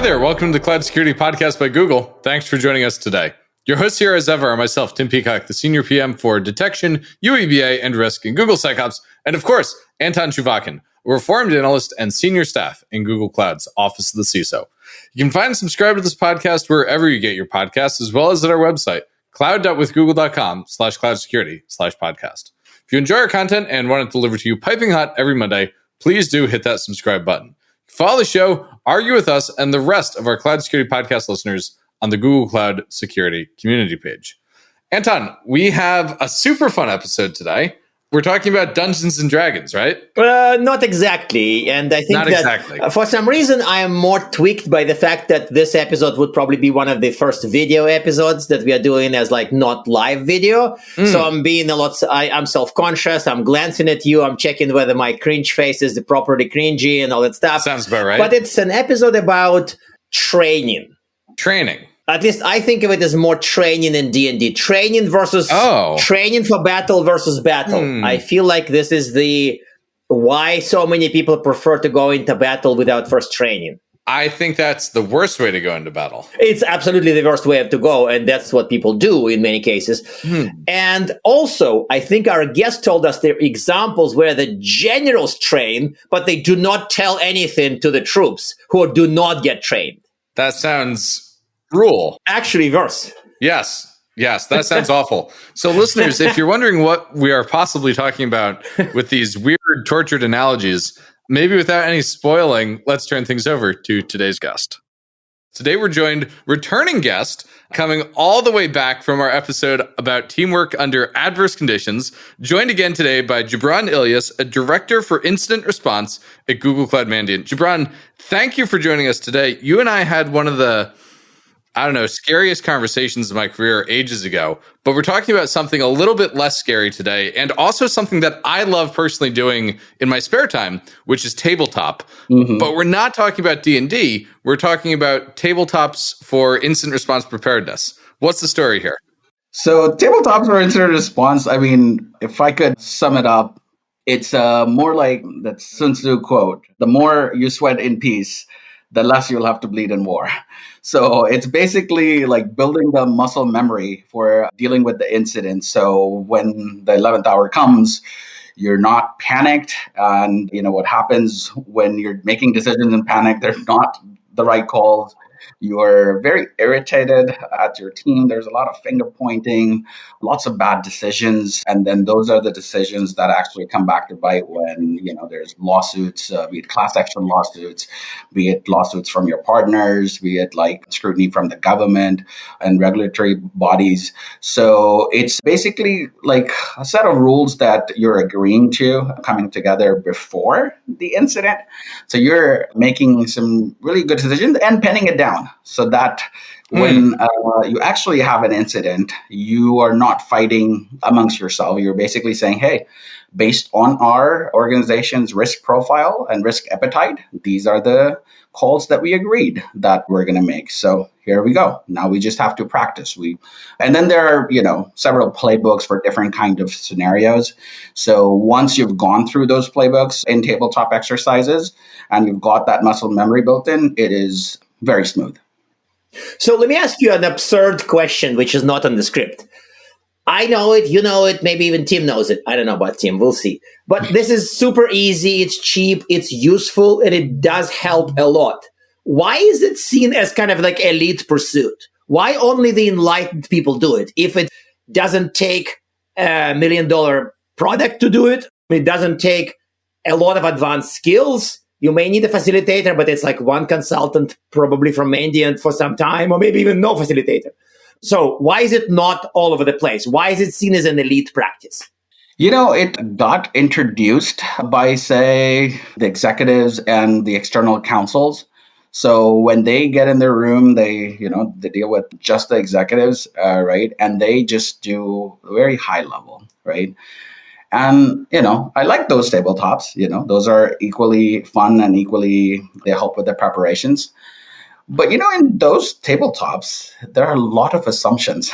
there. Welcome to the Cloud Security Podcast by Google. Thanks for joining us today. Your hosts here, as ever, are myself, Tim Peacock, the Senior PM for Detection, UEBA, and Risk in Google SecOps, and of course, Anton Chuvakin, a reformed analyst and senior staff in Google Cloud's Office of the CISO. You can find and subscribe to this podcast wherever you get your podcasts, as well as at our website, cloud.withgoogle.com/cloud-security/podcast. If you enjoy our content and want it delivered to you piping hot every Monday, please do hit that subscribe button. Follow the show, argue with us, and the rest of our Cloud Security Podcast listeners on the Google Cloud Security community page. Anton, we have a super fun episode today. We're talking about Dungeons and Dragons, right? Not exactly. And I think for some reason, I am more tweaked by the fact that this episode would probably be one of the first video episodes that we are doing as like not live video. So I'm being I'm self-conscious. I'm glancing at you. I'm checking whether my cringe face is properly cringy and all that stuff. Sounds about right. But it's an episode about training. At least I think of it as more training in D&D. Training versus training for battle versus battle. I feel like this is why so many people prefer to go into battle without first training. I think that's the worst way to go into battle. It's absolutely the worst way to go, and that's what people do in many cases. And also, I think our guest told us there are examples where the generals train, but they do not tell anything to the troops who do not get trained. That sounds cruel. Actually, worse. Yes, that sounds awful. So listeners, if you're wondering what we are possibly talking about with these weird, tortured analogies, maybe without any spoiling, let's turn things over to today's guest. Today we're joined, returning guest, coming all the way back from our episode about teamwork under adverse conditions, joined again today by Gibran Ilyas, a director for incident response at Google Cloud Mandiant. Gibran, thank you for joining us today. You and I had one of the scariest conversations of my career ages ago, but we're talking about something a little bit less scary today, and also something that I love personally doing in my spare time, which is tabletop. But we're not talking about D&D. We're talking about tabletops for incident response preparedness. What's the story here? So tabletops for incident response, I mean, if I could sum it up, it's more like that Sun Tzu quote, the more you sweat in peace, the less you'll have to bleed in war. So it's basically like building the muscle memory for dealing with the incident. So when the 11th hour comes, you're not panicked. And you know what happens when you're making decisions in panic, they're not the right calls. You're very irritated at your team. There's a lot of finger pointing, lots of bad decisions. And then those are the decisions that actually come back to bite when, there's lawsuits, be it class action lawsuits, be it lawsuits from your partners, be it like scrutiny from the government and regulatory bodies. So it's basically like a set of rules that you're agreeing to coming together before the incident. So you're making some really good decisions and penning it down so that when you actually have an incident, you are not fighting amongst yourself. You're basically saying, hey, based on our organization's risk profile and risk appetite, these are the calls that we agreed that we're going to make. So here we go. Now we just have to practice. And then there are, several playbooks for different kinds of scenarios. So once you've gone through those playbooks in tabletop exercises and you've got that muscle memory built in, it is very smooth. So let me ask you an absurd question, which is not on the script. I know it, you know it, maybe even Tim knows it. I don't know about Tim, we'll see. But this is super easy, it's cheap, it's useful, and it does help a lot. Why is it seen as kind of like elite pursuit? Why only the enlightened people do it? If it doesn't take $1 million product to do it, it doesn't take a lot of advanced skills. You may need a facilitator, but it's like one consultant probably from Mandiant for some time, or maybe even no facilitator. So why is it not all over the place? Why is it seen as an elite practice? It got introduced by, say, the executives and the external counsels. So when they get in their room, they deal with just the executives, right? And they just do very high level, right? And, I like those tabletops, those are equally fun and they help with the preparations. But, in those tabletops, there are a lot of assumptions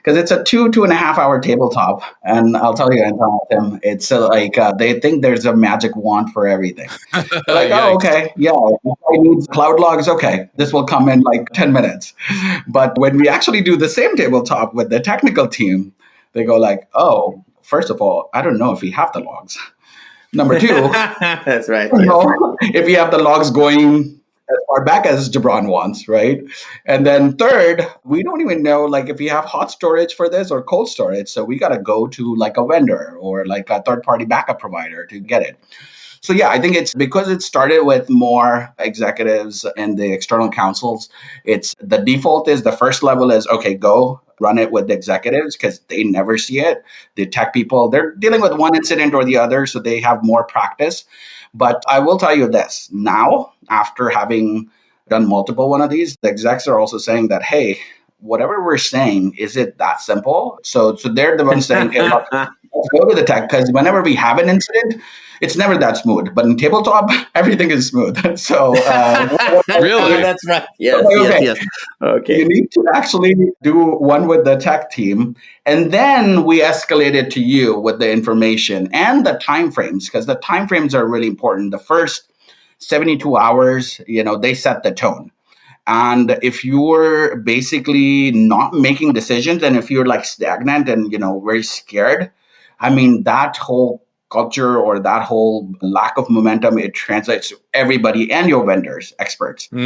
because it's a 2.5 hour tabletop. And I'll tell you, Tim, it's like they think there's a magic wand for everything. They're like, oh, Yikes. okay, yeah, if I need cloud logs, okay, this will come in like 10 minutes. But when we actually do the same tabletop with the technical team, they go like, oh, first of all, I don't know if we have the logs. Number two, That's right. you know, if we have the logs going as far back as Gibran wants, right? And then third, we don't even know like if we have hot storage for this or cold storage. So we got to go to like a vendor or like a third party backup provider to get it. So yeah, I think it's because it started with more executives and the external counsels. It's the default is the first level is okay, go run it with the executives because they never see it. The tech people, they're dealing with one incident or the other, so they have more practice. But I will tell you this now, after having done multiple one of these, the execs are also saying that, hey, whatever we're saying, is it that simple? So they're the ones saying, hey, look, let's go to the tech because whenever we have an incident, it's never that smooth. But in tabletop, everything is smooth. So Really? That's right. Yes, okay. yes. Okay. You need to actually do one with the tech team, and then we escalate it to you with the information and the timeframes, because the timeframes are really important. The first 72 hours, they set the tone. And if you're basically not making decisions and if you're like stagnant and, very scared, I mean, that whole culture or that whole lack of momentum, it translates to everybody and your vendors, experts. But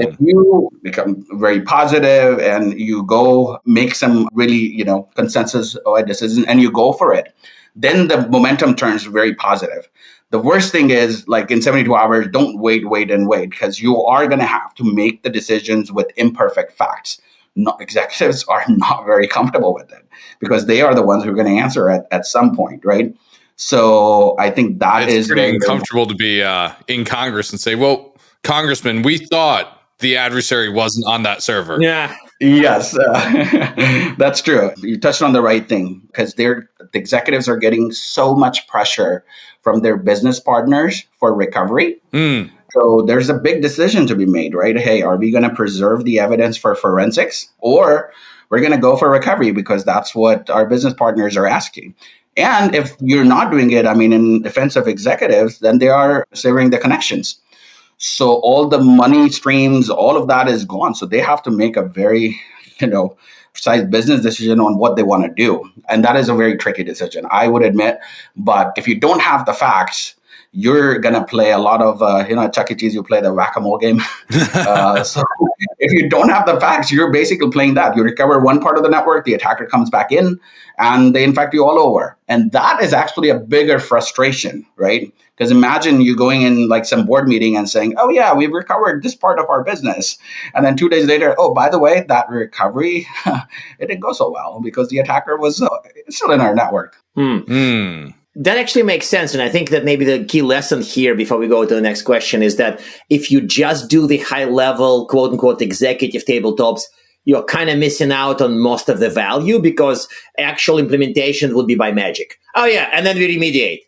if you become very positive and you go make some really, consensus or decision and you go for it, then the momentum turns very positive. The worst thing is, like in 72 hours, don't wait, because you are going to have to make the decisions with imperfect facts. Executives are not very comfortable with it because they are the ones who are going to answer at some point, right? So I think that it's is pretty very uncomfortable to be in Congress and say, well, Congressman, we thought the adversary wasn't on that server. Yeah. Yes, that's true. You touched on the right thing because the executives are getting so much pressure from their business partners for recovery. So there's a big decision to be made, right? Hey, are we going to preserve the evidence for forensics or we're going to go for recovery because that's what our business partners are asking? And if you're not doing it, I mean, in defense of executives, then they are severing the connections. So all the money streams, all of that is gone. So they have to make a very, precise business decision on what they want to do. And that is a very tricky decision, I would admit. But if you don't have the facts, you're going to play a lot of, at Chuck E. Cheese, you play the whack-a-mole game. So if you don't have the facts, you're basically playing that. You recover one part of the network, the attacker comes back in, and they infect you all over. And that is actually a bigger frustration, right? Because imagine you going in like some board meeting and saying, oh, yeah, we've recovered this part of our business. And then 2 days later, oh, by the way, that recovery, it didn't go so well because the attacker was still in our network. That actually makes sense. And I think that maybe the key lesson here before we go to the next question is that if you just do the high level, quote unquote, executive tabletops, you're kind of missing out on most of the value because actual implementation would be by magic. Oh, yeah. And then we remediate.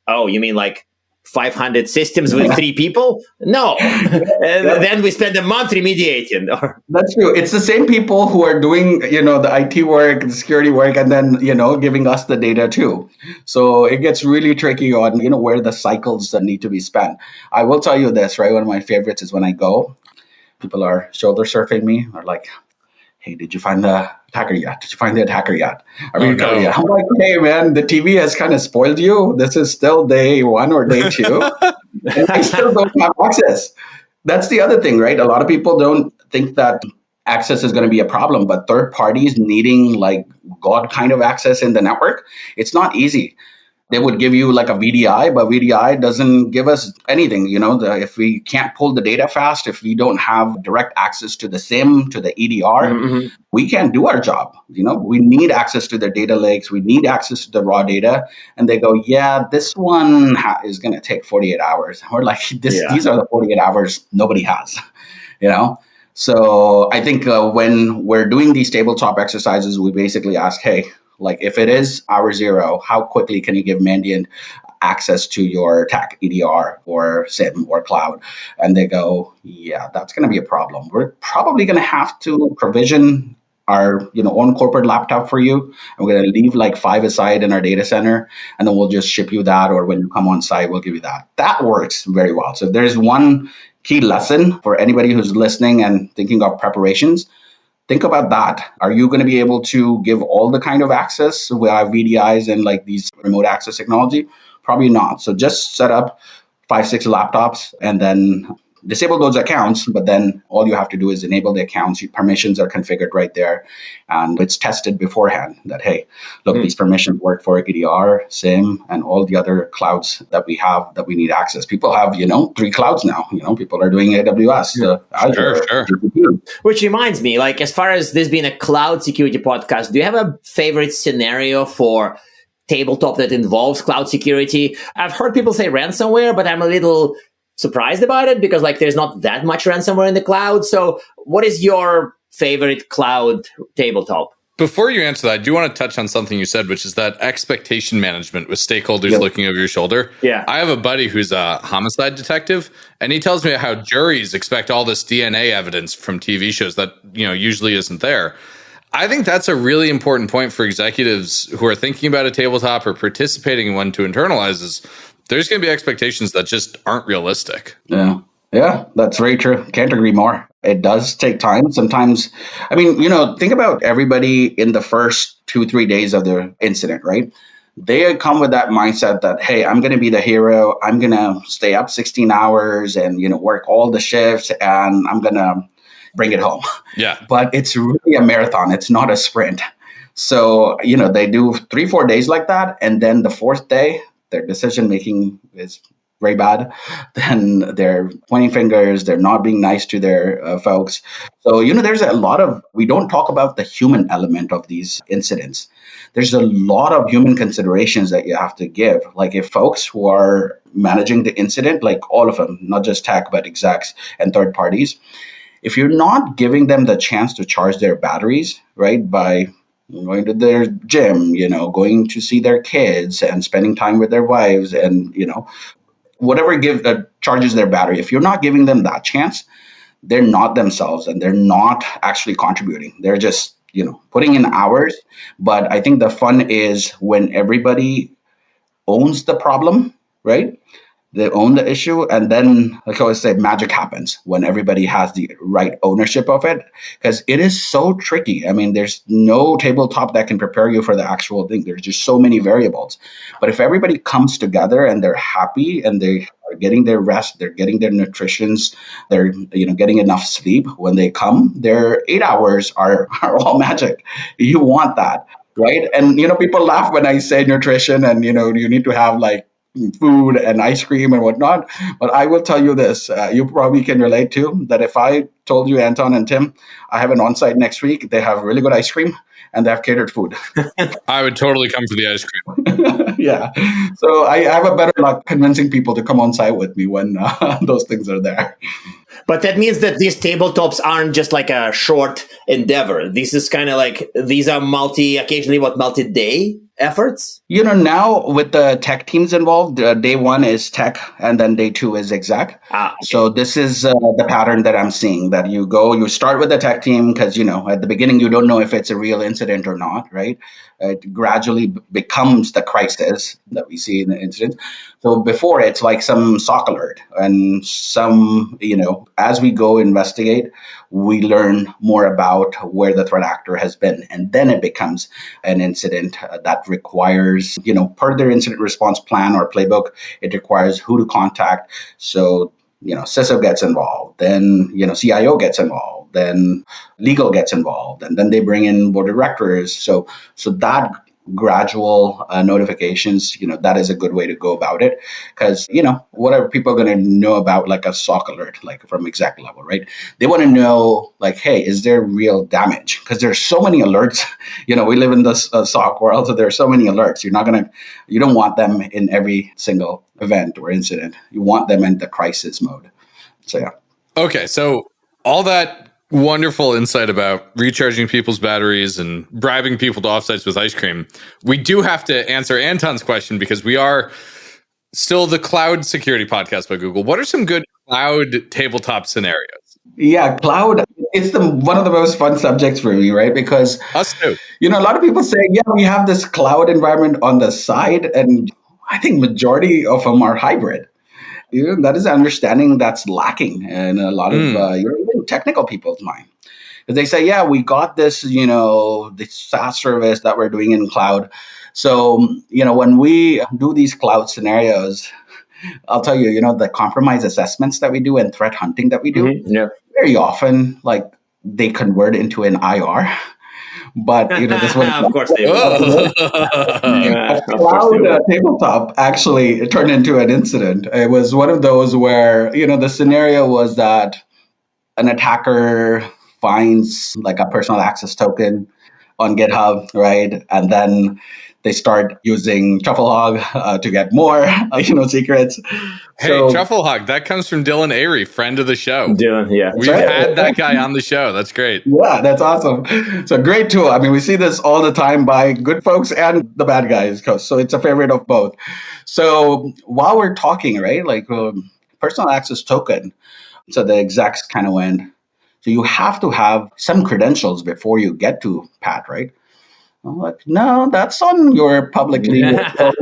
Oh, you mean like 500 systems with 3 people? No. Then we spend a month remediating. That's true. It's the same people who are doing, the IT work, the security work, and then, giving us the data too. So it gets really tricky on, where the cycles that need to be spent. I will tell you this, right? One of my favorites is when I go, people are shoulder surfing me or like, hey, did you find the attacker yet? Did you find the attacker yet? Are we recovered yet? I'm like, hey, man, the TV has kind of spoiled you. This is still day 1 or day 2. And I still don't have access. That's the other thing, right? A lot of people don't think that access is going to be a problem, but third parties needing like God kind of access in the network, it's not easy. They would give you like a VDI, but VDI doesn't give us anything. If we can't pull the data fast, if we don't have direct access to the SIM, to the EDR, we can't do our job. We need access to their data lakes. We need access to the raw data. And they go, yeah, this one is going to take 48 hours. We're like, these are the 48 hours nobody has, So I think when we're doing these tabletop exercises, we basically ask, hey, like if it is hour 0, how quickly can you give Mandiant access to your tech EDR or SIM or cloud? And they go, yeah, that's going to be a problem. We're probably going to have to provision our own corporate laptop for you. And we're going to leave like 5 aside in our data center, and then we'll just ship you that, or when you come on site, we'll give you that. That works very well. So there's one key lesson for anybody who's listening and thinking of preparations. Think about that. Are you going to be able to give all the kind of access with VDIs and like these remote access technology? Probably not. So just set up 5-6 laptops and then disable those accounts, but then all you have to do is enable the accounts. Your permissions are configured right there, and it's tested beforehand that, hey, look, these permissions work for EDR, SIM, and all the other clouds that we have that we need access. People have, 3 clouds now. People are doing AWS, Azure, Sure. GCP. Which reminds me, like, as far as this being a cloud security podcast, do you have a favorite scenario for tabletop that involves cloud security? I've heard people say ransomware, but I'm a little surprised about it because like there's not that much ransomware in the cloud. So what is your favorite cloud tabletop? Before you answer that, I do want to touch on something you said, which is that expectation management with stakeholders looking over your shoulder. Yeah. I have a buddy who's a homicide detective, and he tells me how juries expect all this DNA evidence from TV shows that, usually isn't there. I think that's a really important point for executives who are thinking about a tabletop or participating in one to internalize is there's going to be expectations that just aren't realistic. Yeah, that's very true. Can't agree more. It does take time. Sometimes, think about everybody in the first 2-3 days of the incident, right? They come with that mindset that, hey, I'm going to be the hero. I'm going to stay up 16 hours and, work all the shifts, and I'm going to bring it home. Yeah. But it's really a marathon. It's not a sprint. So, they do 3-4 days like that. And then the 4th day, their decision making is very bad. Then they're pointing fingers. They're not being nice to their folks. So, there's a lot of, we don't talk about the human element of these incidents. There's a lot of human considerations that you have to give. Like if folks who are managing the incident, like all of them, not just tech, but execs and third parties, if you're not giving them the chance to charge their batteries, right, by going to their gym, going to see their kids and spending time with their wives and, whatever charges their battery. If you're not giving them that chance, they're not themselves and they're not actually contributing. They're just, putting in hours. But I think the fun is when everybody owns the problem, right? They own the issue, and then, like I always say, magic happens when everybody has the right ownership of it, because it is so tricky. There's no tabletop that can prepare you for the actual thing. There's just so many variables. But if everybody comes together and they're happy and they are getting their rest, they're getting their nutritions, they're getting enough sleep when they come, their 8 hours are all magic. You want that, right? And people laugh when I say nutrition, and you need to have like food and ice cream and whatnot. But I will tell you this, you probably can relate to, that if I told you, Anton and Tim, I have an on-site next week, they have really good ice cream and they have catered food. I would totally come for the ice cream. Yeah. So I have a better luck convincing people to come on site with me when those things are there. But that means that these tabletops aren't just like a short endeavor. This is kind of like, these are occasionally multi-day efforts? Now with the tech teams involved, day 1 is tech and then day 2 is exec. Okay. So this is the pattern that I'm seeing, that you start with the tech team because, at the beginning, you don't know if it's a real incident or not, right? It gradually becomes the crisis that we see in the incident. So before, it's like some SOC alert and some, as we go investigate, we learn more about where the threat actor has been. And then it becomes an incident that requires, per their incident response plan or playbook, it requires who to contact. So, CISO gets involved, then, CIO gets involved, then legal gets involved, and then they bring in board of directors. So that gradual notifications, that is a good way to go about it. Because, what are people going to know about like a SOC alert, like from exec level, right? They want to know like, hey, is there real damage? Because there's so many alerts. We live in this SOC world, so there are so many alerts. You don't want them in every single event or incident. You want them in the crisis mode. So, yeah. Okay. So all that wonderful insight about recharging people's batteries and bribing people to offsites with ice cream. We do have to answer Anton's question because we are still the cloud security podcast by Google. What are some good cloud tabletop scenarios? Yeah, cloud. It's the one of the most fun subjects for me, right? Because Us too. a lot of people say, yeah, we have this cloud environment on the side, and I think majority of them are hybrid. That is an understanding that's lacking in a lot of Mm. even technical people's mind. Because they say, yeah, we got this, this SaaS service that we're doing in cloud. So, when we do these cloud scenarios, I'll tell you, the compromise assessments that we do and threat hunting that we do, Yeah. very often, like they convert into an IR. But this one, Of course they will. a Of course they cloud will. tabletop actually turned into an incident. It was one of those where the scenario was that an attacker finds like a personal access token on GitHub, right? And then they start using Trufflehog to get more, secrets. Hey, So Trufflehog, that comes from Dylan Airy, friend of the show. Dylan, yeah. We've right. had that guy on the show. That's great. Yeah, that's awesome. It's a great tool. I mean, we see this all the time by good folks and the bad guys. So it's a favorite of both. So while we're talking, right, like personal access token, so the execs kind of went, so you have to have some credentials before you get to Pat, right? I'm like, no, that's on your publicly GitHub,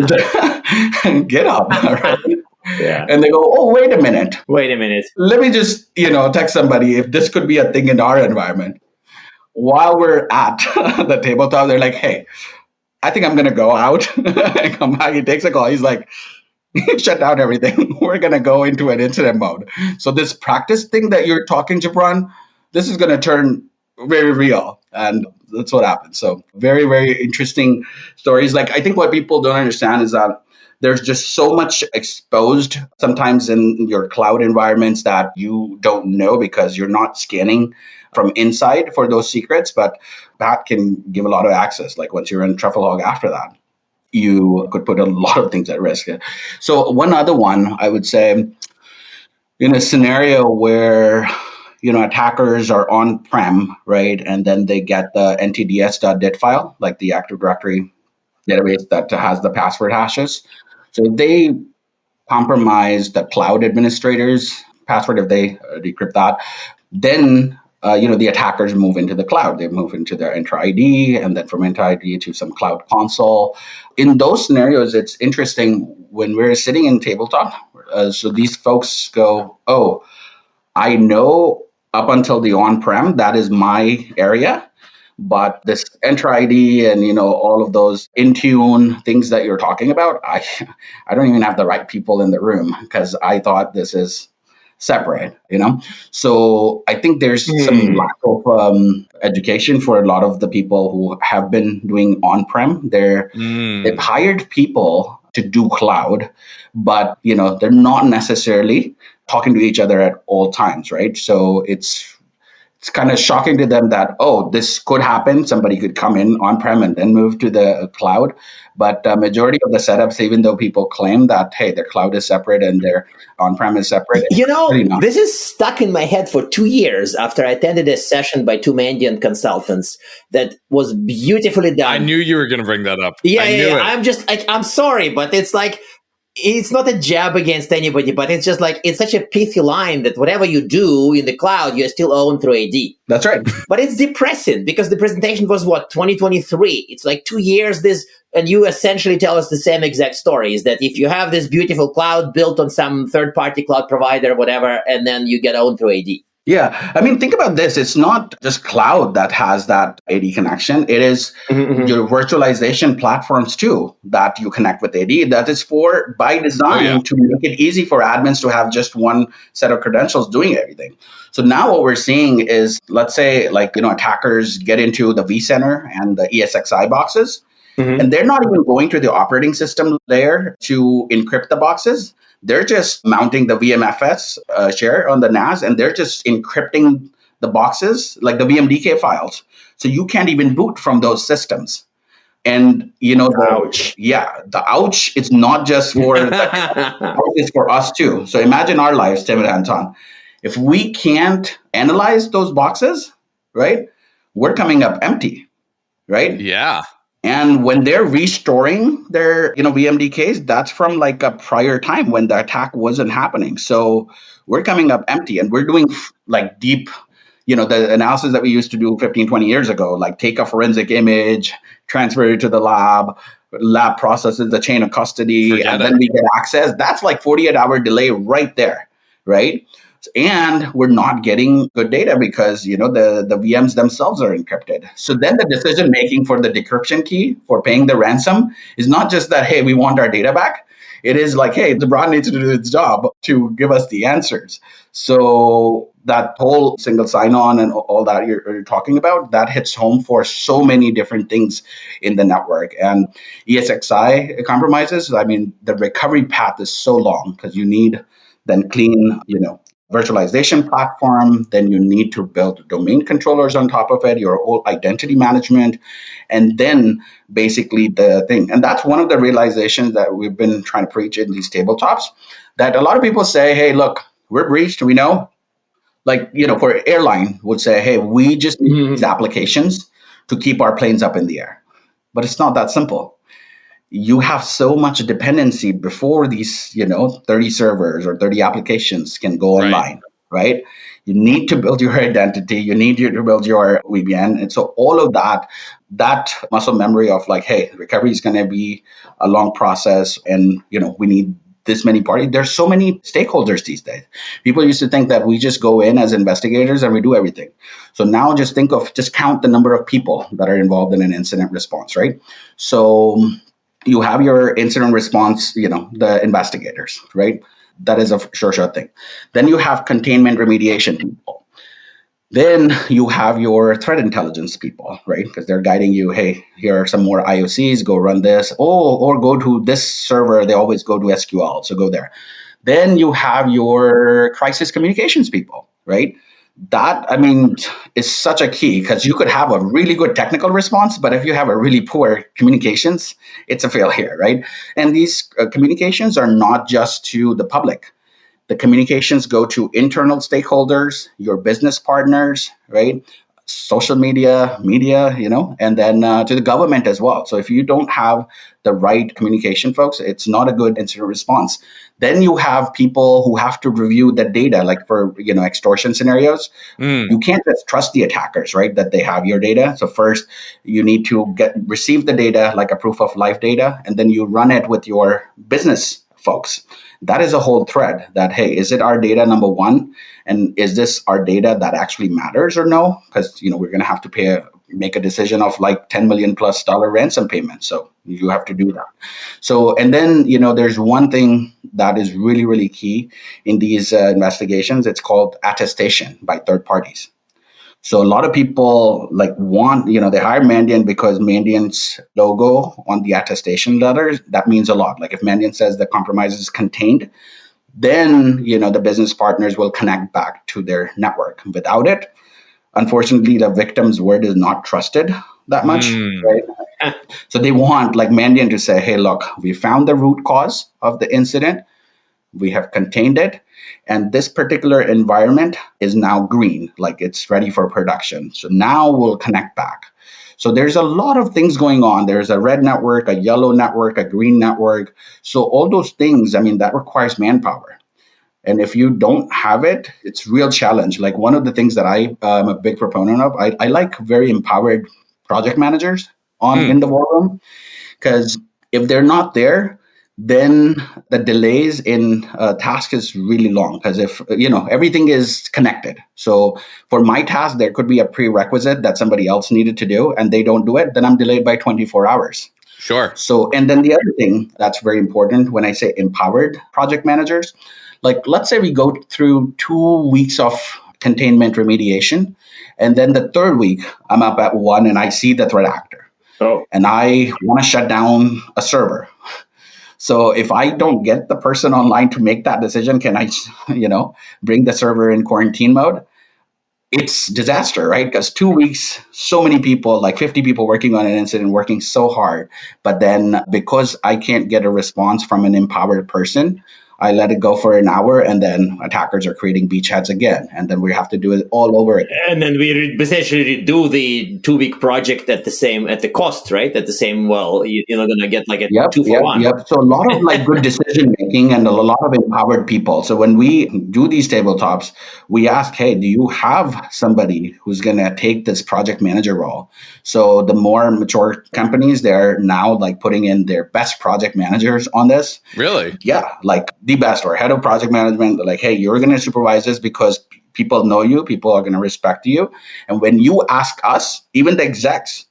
right? Yeah. And they go, oh, wait a minute. Wait a minute. Let me just, text somebody if this could be a thing in our environment. While we're at the tabletop, they're like, hey, I think I'm going to go out and come back. He takes a call. He's like, shut down everything. We're going to go into an incident mode. So this practice thing that you're talking, Jabron, this is going to turn very real. And that's what happened. So very, very interesting stories. Like, I think what people don't understand is that there's just so much exposed sometimes in your cloud environments that you don't know because you're not scanning from inside for those secrets. But that can give a lot of access. Like once you're in Trufflehog after that, you could put a lot of things at risk. So one other one, I would say, in a scenario where attackers are on-prem, right, and then they get the ntds.dit file, like the Active Directory database that has the password hashes. So if they compromise the cloud administrator's password, if they decrypt that, then the attackers move into the cloud. They move into their Enter ID, and then from Enter ID to some cloud console. In those scenarios, it's interesting when we're sitting in tabletop. So these folks go, oh, I know up until the on-prem, that is my area. But this Enter ID and all of those Intune things that you're talking about, I don't even have the right people in the room because I thought this is separate. So I think there's some lack of education for a lot of the people who have been doing on-prem. They've hired people to do cloud, but they're not necessarily talking to each other at all times, right? So it's kind of shocking to them that, oh, this could happen. Somebody could come in on-prem and then move to the cloud. But majority of the setups, even though people claim that, hey, their cloud is separate and their on-prem is separate, really not. This is stuck in my head for 2 years after I attended a session by two Mandian consultants that was beautifully done. I knew you were going to bring that up. Yeah. I'm sorry, but it's like, it's not a jab against anybody, but it's just like, it's such a pithy line that whatever you do in the cloud, you're still owned through AD. That's right. But it's depressing because the presentation was 2023. It's like 2 years and you essentially tell us the same exact story, is that if you have this beautiful cloud built on some third-party cloud provider, whatever, and then you get owned through AD. Yeah. I mean, think about this. It's not just cloud that has that AD connection. It is your virtualization platforms too that you connect with AD. That is by design to make it easy for admins to have just one set of credentials doing everything. So now what we're seeing is, let's say attackers get into the vCenter and the ESXi boxes, and they're not even going to the operating system layer to encrypt the boxes. They're just mounting the VMFS share on the NAS, and they're just encrypting the boxes, like the VMDK files. So you can't even boot from those systems. And, ouch. The ouch is not just for it's for us too. So imagine our lives, Tim and Anton. If we can't analyze those boxes, right, we're coming up empty, right? Yeah. And when they're restoring their, VMDKs, that's from like a prior time when the attack wasn't happening. So we're coming up empty, and we're doing like deep, the analysis that we used to do 15, 20 years ago, like take a forensic image, transfer it to the lab processes the chain of custody, and then we get access. That's like 48-hour delay right there, right? And we're not getting good data because the VMs themselves are encrypted. So then the decision making for the decryption key for paying the ransom is not just that, hey, we want our data back. It is like, hey, the broad needs to do its job to give us the answers. So that whole single sign-on and all that you're talking about, that hits home for so many different things in the network. And ESXi compromises, the recovery path is so long because you need then clean, virtualization platform, then you need to build domain controllers on top of it, your whole identity management, and then basically the thing. And that's one of the realizations that we've been trying to preach in these tabletops, that a lot of people say, hey, look, we're breached, we know. Like, for airline would say, hey, we just need these applications to keep our planes up in the air. But it's not that simple. You have so much dependency before these, 30 servers or 30 applications can go online, right? You need to build your identity. You need to build your VPN. And so all of that muscle memory of like, hey, recovery is going to be a long process, and, we need this many parties. There's so many stakeholders these days. People used to think that we just go in as investigators and we do everything. So now just count the number of people that are involved in an incident response, right? So you have your incident response, the investigators, right? That is a sure thing. Then you have containment remediation people. Then you have your threat intelligence people, right? Because they're guiding you, hey, here are some more IOCs, go run this. Or go to this server, they always go to SQL, so go there. Then you have your crisis communications people, right? That, is such a key, because you could have a really good technical response, but if you have a really poor communications, it's a failure, right? And these communications are not just to the public. The communications go to internal stakeholders, your business partners, right? Social media, and then to the government as well. So if you don't have the right communication, folks, it's not a good incident response. Then you have people who have to review the data, like for, extortion scenarios. You can't just trust the attackers, right, that they have your data. So first you need to receive the data, like a proof of life data, and then you run it with your business folks. That is a whole thread that, hey, is it our data, number one? And is this our data that actually matters or no? Because, we're going to have to make a decision of like $10 million plus ransom payment. So you have to do that. So, and then, there's one thing that is really, really key in these investigations. It's called attestation by third parties. So a lot of people want, they hire Mandiant because Mandiant's logo on the attestation letters, that means a lot. Like if Mandiant says the compromise is contained, then, the business partners will connect back to their network. Without it, unfortunately, the victim's word is not trusted that much, right? So they want like Mandiant to say, hey, look, we found the root cause of the incident. We have contained it. And this particular environment is now green, like it's ready for production. So now we'll connect back. So there's a lot of things going on. There's a red network, a yellow network, a green network. So all those things, that requires manpower. And if you don't have it, it's a real challenge. Like one of the things that I am a big proponent of, I like very empowered project managers in the war room, because if they're not there, then the delays in task is really long, because if everything is connected. So for my task, there could be a prerequisite that somebody else needed to do, and they don't do it, then I'm delayed by 24 hours. Sure. So, and then the other thing that's very important when I say empowered project managers, like let's say we go through 2 weeks of containment remediation, and then the third week I'm up at 1 and I see the threat actor. And I want to shut down a server. So if I don't get the person online to make that decision, can I, bring the server in quarantine mode? It's disaster, right? Because 2 weeks, so many people, like 50 people working on an incident, working so hard. But then because I can't get a response from an empowered person, I let it go for an hour, and then attackers are creating beachheads again, and then we have to do it all over again. And then we essentially do the 2-week project at the cost, right? At the same, you're not going to get like a 2-for-1. Yep. So a lot of like good decision making and a lot of empowered people. So when we do these tabletops, we ask, hey, do you have somebody who's going to take this project manager role? So the more mature companies, they're now like putting in their best project managers on this. Really? Yeah, like the best, or head of project management. Like, hey, you're going to supervise this because people know you, people are going to respect you. And when you ask us, even the execs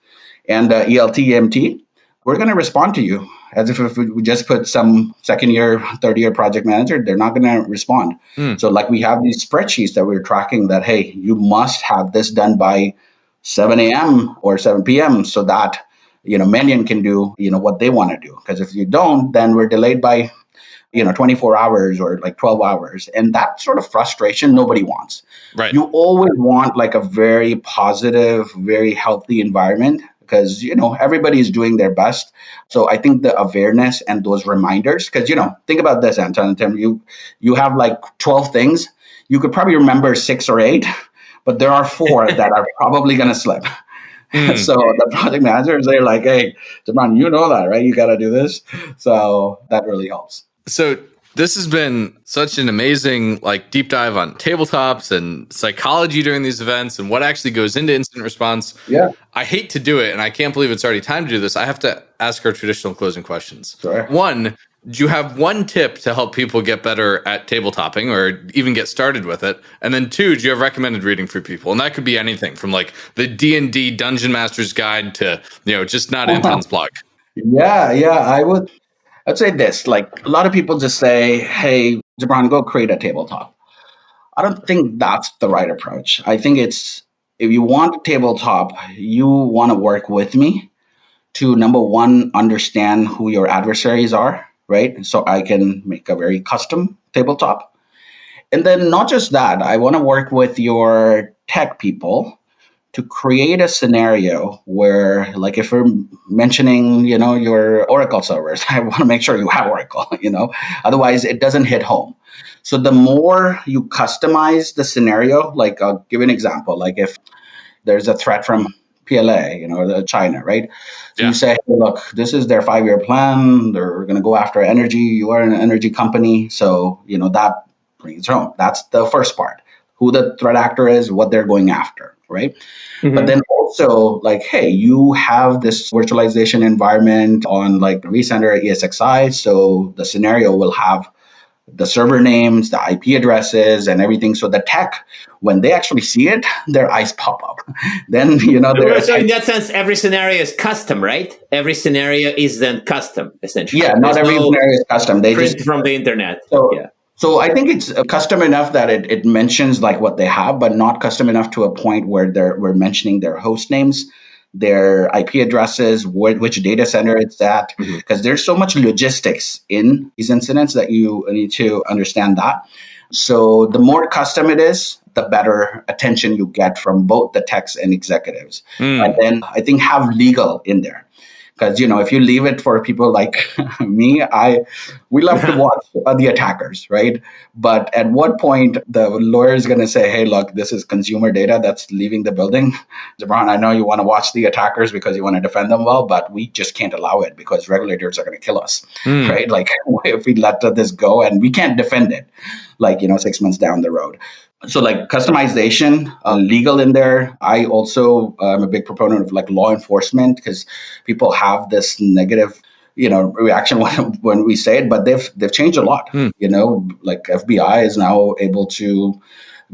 and the ELT, EMT, we're going to respond to you as if we just put some second year, third year project manager, they're not going to respond. So like we have these spreadsheets that we're tracking that, hey, you must have this done by 7 a.m. or 7 p.m. so that, Mannion can do, what they want to do. Because if you don't, then we're delayed by 24 hours or like 12 hours. And that sort of frustration nobody wants. Right. You always want like a very positive, very healthy environment because, everybody is doing their best. So I think the awareness and those reminders, because, think about this, Anton and Tim, you have like 12 things. You could probably remember 6 or 8, but there are 4 that are probably going to slip. So the project managers, they're like, hey, Jabran, you know that, right? You got to do this. So that really helps. So this has been such an amazing deep dive on tabletops and psychology during these events and what actually goes into incident response. Yeah. I hate to do it, and I can't believe it's already time to do this. I have to ask our traditional closing questions. Sure. 1, do you have one tip to help people get better at tabletopping or even get started with it? And then 2, do you have recommended reading for people? And that could be anything from like the D&D Dungeon Master's Guide to, just not Anton's blog. Yeah. I'd say this, like a lot of people just say, hey, Jabran, go create a tabletop. I don't think that's the right approach. I think it's, if you want a tabletop, you want to work with me to, number 1, understand who your adversaries are, right? So I can make a very custom tabletop. And then not just that, I want to work with your tech people to create a scenario where, like, if we're mentioning, your Oracle servers, I want to make sure you have Oracle, otherwise it doesn't hit home. So the more you customize the scenario, like I'll give you an example, like if there's a threat from PLA, China, right? So you say, hey, look, this is their 5-year plan. They're going to go after energy. You are an energy company. So, that brings it home. That's the first part. Who the threat actor is, what they're going after, right? Mm-hmm. But then also, like, hey, you have this virtualization environment on like vCenter ESXi, so the scenario will have the server names, the IP addresses, and everything. So the tech, when they actually see it, their eyes pop up. Then, So in that sense, every scenario is custom, right? Every scenario is then custom, essentially. Yeah, not every scenario is custom. They print from the internet. So I think it's custom enough that it mentions like what they have, but not custom enough to a point where we're mentioning their host names, their IP addresses, which data center it's at, because there's so much logistics in these incidents that you need to understand that. So the more custom it is, the better attention you get from both the techs and executives. And then I think have legal in there. Because, if you leave it for people like me, we love to watch the attackers, right? But at what point the lawyer is going to say, hey, look, this is consumer data that's leaving the building. Jabran, I know you want to watch the attackers because you want to defend them well, but we just can't allow it because regulators are going to kill us, right? Like if we let this go and we can't defend it, 6 months down the road. So like customization, legal in there. I also am a big proponent of like law enforcement because people have this negative, reaction when we say it, but they've changed a lot. Like FBI is now able to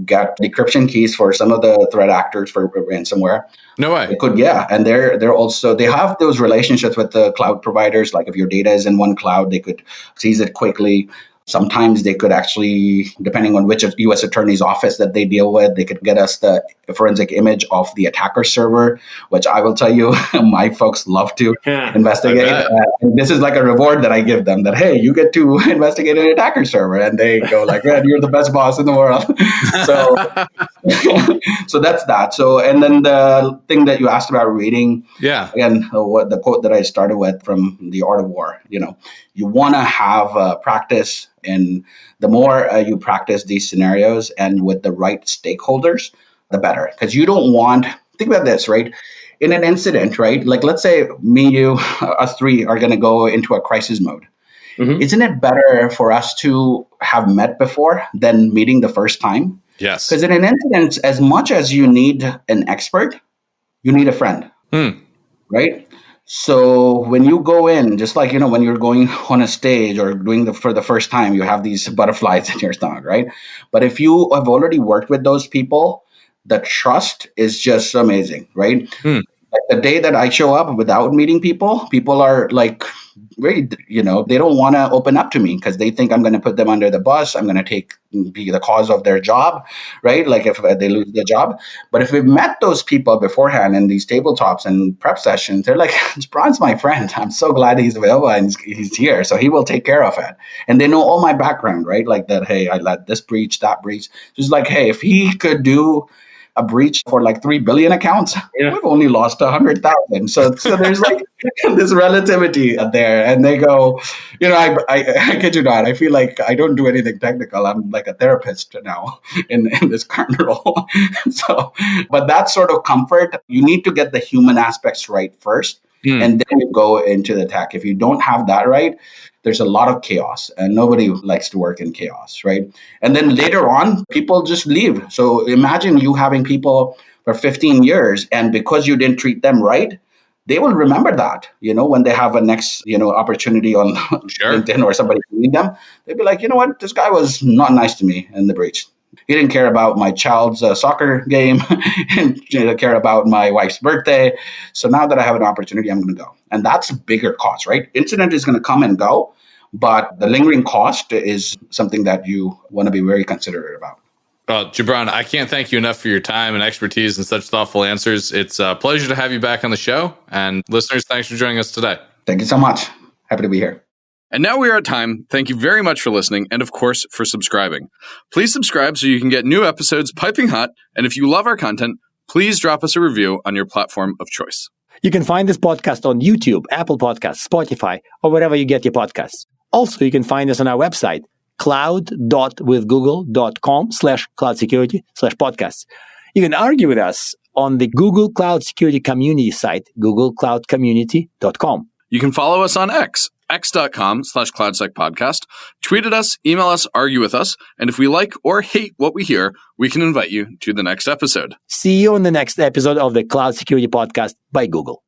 get decryption keys for some of the threat actors for ransomware. No way. They could, and they're also, they have those relationships with the cloud providers. Like if your data is in one cloud, they could seize it quickly. Sometimes they could actually, depending on which U.S. attorney's office that they deal with, they could get us the forensic image of the attacker server, which I will tell you, my folks love to investigate. And this is like a reward that I give them that, hey, you get to investigate an attacker server. And they go like, man, you're the best boss in the world. So So that's that. So, and then the thing that you asked about reading, again, what the quote that I started with from The Art of War, you want to have practice, and the more you practice these scenarios and with the right stakeholders, the better. Because you don't want, think about this, right? In an incident, right? Like, let's say me, you, us three are going to go into a crisis mode. Mm-hmm. Isn't it better for us to have met before than meeting the first time? Yes. Because in an incident, as much as you need an expert, you need a friend, right? So when you go in, just like, when you're going on a stage or doing for the first time, you have these butterflies in your stomach, right? But if you have already worked with those people, the trust is just amazing, right? Like the day that I show up without meeting people are like, very, they don't want to open up to me because they think I'm going to put them under the bus. I'm going to be the cause of their job, right? Like if they lose their job. But if we've met those people beforehand in these tabletops and prep sessions, they're like, Bron's my friend. I'm so glad he's available and he's here. So he will take care of it. And they know all my background, right? Like that, hey, I let this breach, that breach. Just like, hey, if he could do a breach for like 3 billion accounts, we've only lost 100,000. So there's like this relativity there. And they go, I kid you not, I feel like I don't do anything technical. I'm like a therapist now in this current role. But that sort of comfort, you need to get the human aspects right first. And then you go into the tech. If you don't have that right, there's a lot of chaos, and nobody likes to work in chaos, right? And then later on, people just leave. So imagine you having people for 15 years, and because you didn't treat them right, they will remember that, when they have a next, opportunity on LinkedIn or somebody need them. They'll be like, you know what, this guy was not nice to me in the breach. He didn't care about my child's soccer game and didn't care about my wife's birthday. So now that I have an opportunity, I'm going to go. And that's a bigger cost, right? Incident is going to come and go, but the lingering cost is something that you want to be very considerate about. Well, Gibran, I can't thank you enough for your time and expertise and such thoughtful answers. It's a pleasure to have you back on the show. And listeners, thanks for joining us today. Thank you so much. Happy to be here. And now we are at time. Thank you very much for listening and, of course, for subscribing. Please subscribe so you can get new episodes piping hot. And if you love our content, please drop us a review on your platform of choice. You can find this podcast on YouTube, Apple Podcasts, Spotify, or wherever you get your podcasts. Also, you can find us on our website, cloud.withgoogle.com/cloudsecurity/podcasts. You can argue with us on the Google Cloud Security Community site, googlecloudcommunity.com. You can follow us on x.com/CloudSecPodcast. Tweet at us, email us, argue with us. And if we like or hate what we hear, we can invite you to the next episode. See you on the next episode of the Cloud Security Podcast by Google.